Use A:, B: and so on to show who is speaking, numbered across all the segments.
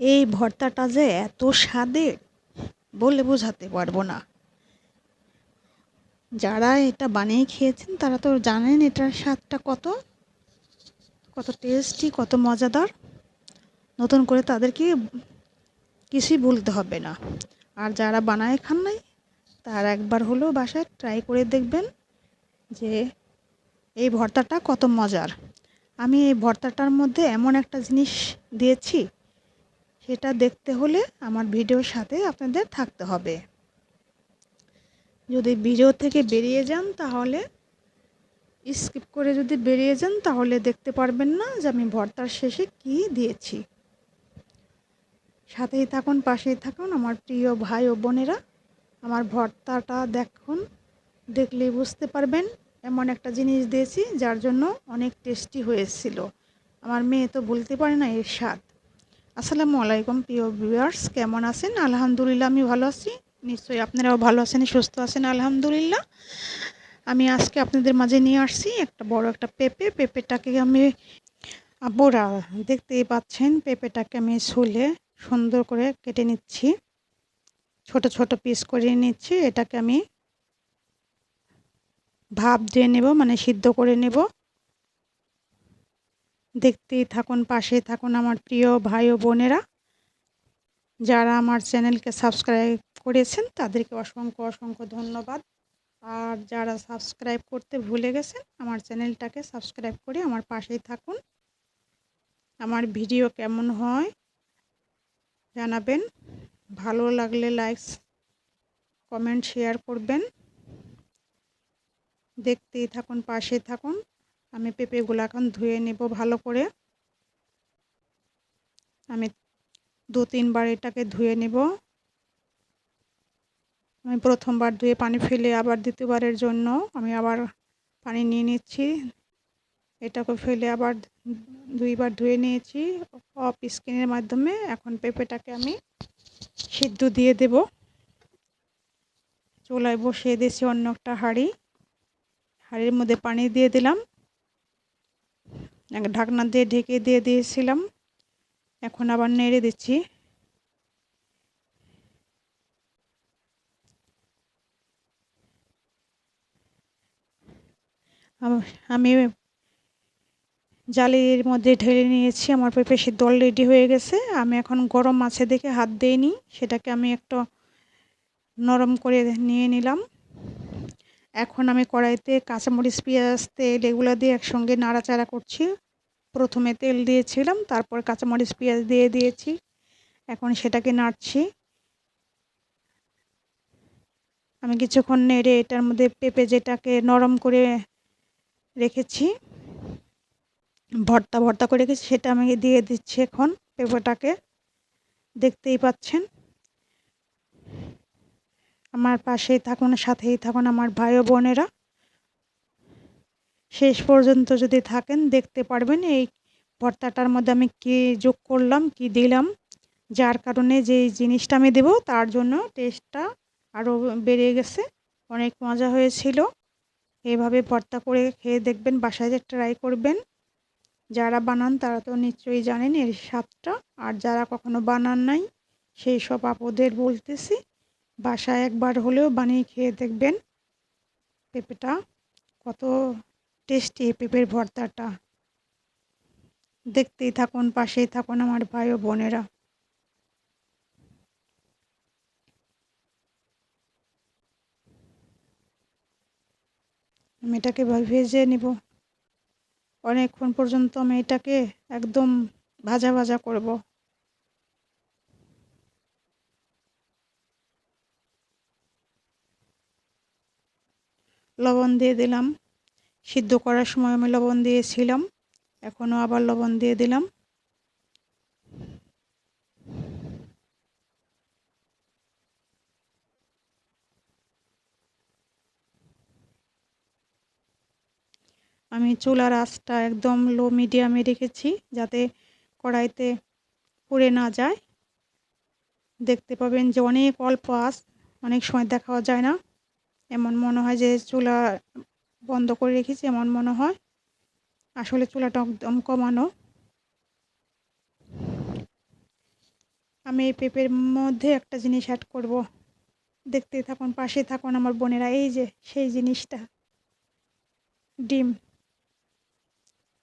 A: এই ভর্তাটা যে এত স্বাদের বলে বোঝাতে পারবো না। যারা এটা বানিয়ে খেয়েছেন তারা তো জানেন এটার স্বাদটা কত কত টেস্টি, কত মজাদার। নতুন করে তাদেরকে কিছুই বলতে হবে না। আর যারা বানায় খান নাই তারা একবার হলেও বাসায় ট্রাই করে দেখবেন যে এই ভর্তাটা কত মজার। আমি এই ভর্তাটার মধ্যে এমন একটা জিনিস দিয়েছি, সেটা দেখতে হলে আমার ভিডিওর সাথে আপনাদের থাকতে হবে। যদি ভিডিও থেকে বেরিয়ে যান তাহলে স্কিপ করে যদি বেরিয়ে যান তাহলে দেখতে পারবেন না যে আমি ভর্তার শেষে কি দিয়েছি। সাথেই থাকুন, পাশেই থাকুন আমার প্রিয় ভাই ও বোনেরা। আমার ভর্তাটা দেখুন, দেখলেই বুঝতে পারবেন এমন একটা জিনিস দিয়েছি যার জন্য অনেক টেস্টি হয়েছিল। আমার মেয়ে তো বলতে পারে না এর স্বাদ। আসসালামু আলাইকুম প্রিয় ভিউয়ার্স, কেমন আছেন? আলহামদুলিল্লাহ আমি ভালো আছি। নিশ্চয়ই আপনারাও ভালো আছেন, সুস্থ আছেন আলহামদুলিল্লাহ। আমি আজকে আপনাদের মাঝে নিয়ে আসছি একটা বড় একটা পেঁপেটাকে আমি আপুরা দেখতেই পাচ্ছেন, পেঁপেটাকে আমি ছুলে সুন্দর করে কেটে নিচ্ছি, ছোট ছোট পিস করে নিচ্ছি। এটাকে আমি ভাপ দিয়ে নেব, মানে সিদ্ধ করে নেব। দেখতেই থাকুন, পাশেই থাকুন আমার প্রিয় ভাই ও বোনেরা। যারা আমার চ্যানেলকে সাবস্ক্রাইব করেছেন তাদেরকে অসংখ্য অসংখ্য ধন্যবাদ। আর যারা সাবস্ক্রাইব করতে ভুলে গেছেন আমার চ্যানেলটাকে সাবস্ক্রাইব করে আমার পাশেই থাকুন। আমার ভিডিও কেমন হয় জানাবেন, ভালো লাগলে লাইক কমেন্ট শেয়ার করবেন। দেখতেই থাকুন, পাশেই থাকুন। আমি পেঁপেগুলো এখন ধুয়ে নেব ভালো করে। আমি 2-3 বার এটাকে ধুয়ে নেব। আমি প্রথমবার ধুয়ে পানি ফেলে আবার দ্বিতীয়বারের জন্য আমি আবার পানি নিয়ে নিচ্ছি। এটাকে ফেলে আবার 2 বার ধুয়ে নিয়েছি অফ স্ক্রিনের মাধ্যমে। এখন পেঁপেটাকে আমি সিদ্ধ দিয়ে দেব। চুলায় বসিয়ে দিয়েছি অন্য একটা হাঁড়ির মধ্যে পানি দিয়ে দিলাম, ঢাকনা দিয়ে ঢেকে দিয়ে দিয়েছিলাম। এখন আবার নেড়ে দিচ্ছি। আমি জালির মধ্যে ঢেলে নিয়েছি, আমার পেঁপে সিদ্ধ অলরেডি হয়ে গেছে। আমি এখন গরম আছে দেখে হাত দিইনি, সেটাকে আমি একটু নরম করে নিয়ে নিলাম। এখন আমি কড়াইতে কাঁচামরিচ, পেঁয়াজ, তেল এগুলো দিয়ে একসঙ্গে নাড়াচাড়া করছি। প্রথমে তেল দিয়েছিলাম, তারপর কাঁচামরিচ, পেঁয়াজ দিয়ে দিয়েছি। এখন সেটাকে নাড়ছি। আমি কিছুক্ষণ নেড়ে এটার মধ্যে পেঁপে যেটাকে নরম করে রেখেছি, ভর্তা করে রেখেছি, সেটা আমি দিয়ে দিচ্ছি এখন পেঁপেটাকে। দেখতেই পাচ্ছেন। আমার পাশেই থাকুন, সাথেই থাকুন আমার ভাই ও বোনেরা। শেষ পর্যন্ত যদি থাকেন দেখতে পারবেন এই ভর্তাটার মধ্যে আমি কী যোগ করলাম, কী দিলাম, যার কারণে যেই জিনিসটা আমি দেবো তার জন্য টেস্টটা আরও বেড়ে গেছে। অনেক মজা হয়েছিল। এভাবে ভর্তা করে খেয়ে দেখবেন, বাসায় ট্রাই করবেন। যারা বানান তারা তো নিশ্চয়ই জানেন এর স্বাদটা। আর যারা কখনো বানান নাই সেই সব আপুদের বলতেছি, বাসায় একবার হলেও বানিয়ে খেয়ে দেখবেন পেঁপেটা কত টেস্টি, পেঁপের ভর্তাটা। দেখতেই থাকুন, পাশেই থাকুন আমার ভাই ও বোনেরা। আমি এটাকে ভেজে নিব। অনেকক্ষণ পর্যন্ত আমি এটাকে একদম ভাজা ভাজা করব। লবণ দিয়ে দিলাম। সিদ্ধ করার সময় আমি লবণ দিয়েছিলাম, এখনও আবার লবণ দিয়ে দিলাম। আমি চুলার আঁচটা একদম লো মিডিয়ামে রেখেছি যাতে কড়াইতে পুড়ে না যায়। দেখতে পাবেন যে অনেক অল্প আঁচ, অনেক সময় দেখাও যায় না, এমন মনে হয় যে চুলা বন্ধ করে রেখেছি, এমন মনে হয়। আসলে চুলাটা একদম কমানো। আমি এই পেঁপের মধ্যে একটা জিনিস অ্যাড করব। দেখতে থাকুন, পাশে থাকুন আমার বোনেরা। এই যে সেই জিনিসটা, ডিম।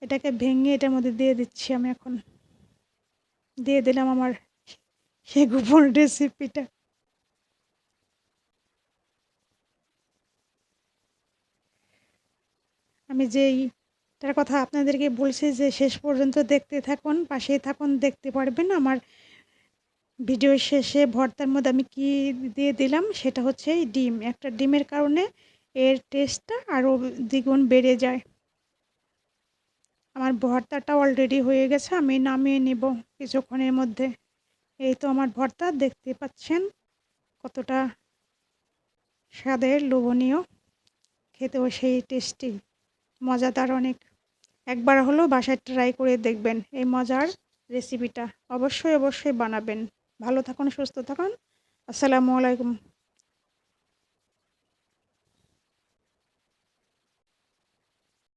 A: এটাকে ভেঙে এটার মধ্যে দিয়ে দিচ্ছি আমি এখন। দিয়ে দিলাম আমার সেই গোপন রেসিপিটা। আমি যেইটার কথা আপনাদেরকে বলছি যে শেষ পর্যন্ত দেখতে থাকুন, পাশেই থাকুন, দেখতে পারবেন। আমার ভিডিওর শেষে ভর্তার মধ্যে আমি কি দিয়ে দিলাম সেটা হচ্ছে এই ডিম। একটা ডিমের কারণে এর টেস্টটা আরও দ্বিগুণ বেড়ে যায়। আমার ভর্তাটা অলরেডি হয়ে গেছে, আমি নামিয়ে নেব কিছুক্ষণের মধ্যে। এই তো আমার ভর্তা, দেখতে পাচ্ছেন কতটা স্বাদের, লোভনীয়, খেতেও সেই টেস্টি, মজাদার অনেক। একবার হলেও বাসায় ট্রাই করে দেখবেন এই মজার রেসিপিটা। অবশ্যই বানাবেন। ভালো থাকুন, সুস্থ থাকুন। আসসালামু আলাইকুম।